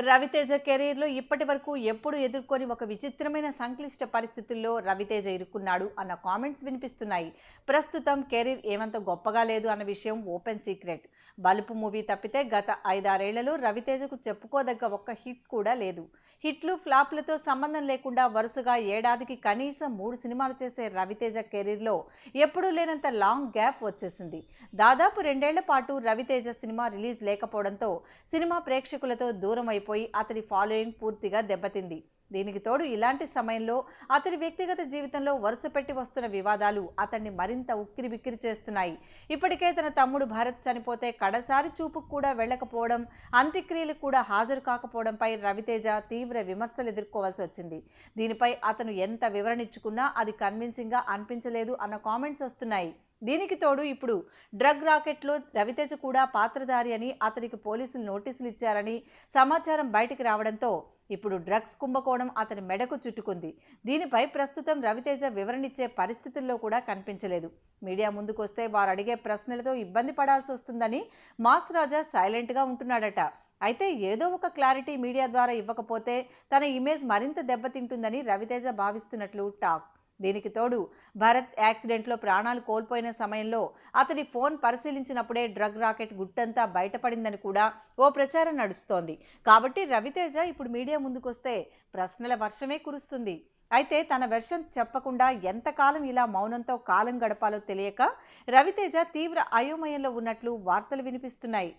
రవితేజ కెరీర్లో ఇప్పటి వరకు ఎప్పుడు ఎదుర్కొని ఒక విచిత్రమైన సంక్లిష్ట పరిస్థితుల్లో రవితేజ ఇరుక్కున్నాడు అన్న కామెంట్స్ వినిపిస్తున్నాయి. ప్రస్తుతం కెరీర్ ఏమంత గొప్పగా లేదు అన్న విషయం ఓపెన్ సీక్రెట్. బలుపు మూవీ తప్పితే గత 5-6 ఏళ్లలో రవితేజకు చెప్పుకోదగ్గ ఒక్క హిట్ కూడా లేదు. హిట్లు ఫ్లాప్లతో సంబంధం లేకుండా వరుసగా ఏడాదికి కనీసం 3 సినిమాలు చేసే రవితేజ కెరీర్లో ఎప్పుడూ లేనంత లాంగ్ గ్యాప్ వచ్చేసింది. దాదాపు 2 ఏళ్ల పాటు రవితేజ సినిమా రిలీజ్ లేకపోవడంతో సినిమా ప్రేక్షకులతో దూరం అయిపోయి అతడి ఫాలోయింగ్ పూర్తిగా దెబ్బతింది. దీనికి తోడు ఇలాంటి సమయంలో అతడి వ్యక్తిగత జీవితంలో వరుస పెట్టి వస్తున్న వివాదాలు అతన్ని మరింత ఉక్కిరిబిక్కిరి చేస్తున్నాయి. ఇప్పటికే తన తమ్ముడు భరత్ చనిపోతే కడసారి చూపుకు కూడా వెళ్లకపోవడం, అంత్యక్రియలకు కూడా హాజరు కాకపోవడంపై రవితేజ తీవ్ర విమర్శలు ఎదుర్కోవాల్సి వచ్చింది. దీనిపై అతను ఎంత వివరణ ఇచ్చుకున్నా అది కన్విన్సింగ్గా అనిపించలేదు అన్న కామెంట్స్ వస్తున్నాయి. దీనికి తోడు ఇప్పుడు డ్రగ్ రాకెట్లో రవితేజ కూడా పాత్రధారి అని అతనికి పోలీసులు నోటీసులు ఇచ్చారని సమాచారం బయటికి రావడంతో ఇప్పుడు డ్రగ్స్ కుంభకోణం అతని మెడకు చుట్టుకుంది. దీనిపై ప్రస్తుతం రవితేజ వివరణిచ్చే పరిస్థితుల్లో కూడా కనిపించలేదు. మీడియా ముందుకొస్తే వారు అడిగే ప్రశ్నలతో ఇబ్బంది పడాల్సి వస్తుందని మాస్ రాజా సైలెంట్గా ఉంటున్నాడట. అయితే ఏదో ఒక క్లారిటీ మీడియా ద్వారా ఇవ్వకపోతే తన ఇమేజ్ మరింత దెబ్బతింటుందని రవితేజ భావిస్తున్నట్లు టాక్. దీనికి తోడు భరత్ యాక్సిడెంట్లో ప్రాణాలు కోల్పోయిన సమయంలో అతడి ఫోన్ పరిశీలించినప్పుడే డ్రగ్ రాకెట్ గుట్టంతా బయటపడిందని కూడా ఓ ప్రచారం నడుస్తోంది. కాబట్టి రవితేజ ఇప్పుడు మీడియా ముందుకొస్తే ప్రశ్నల వర్షమే కురుస్తుంది. అయితే తన వెర్షన్ చెప్పకుండా ఎంతకాలం ఇలా మౌనంతో కాలం గడపాలో తెలియక రవితేజ తీవ్ర అయోమయంలో ఉన్నట్లు వార్తలు వినిపిస్తున్నాయి.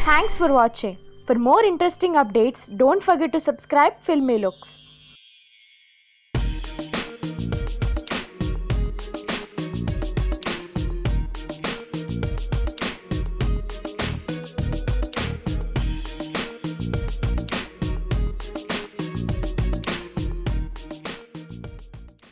Thanks for watching. For more interesting updates, don't forget to subscribe Filmy Looks.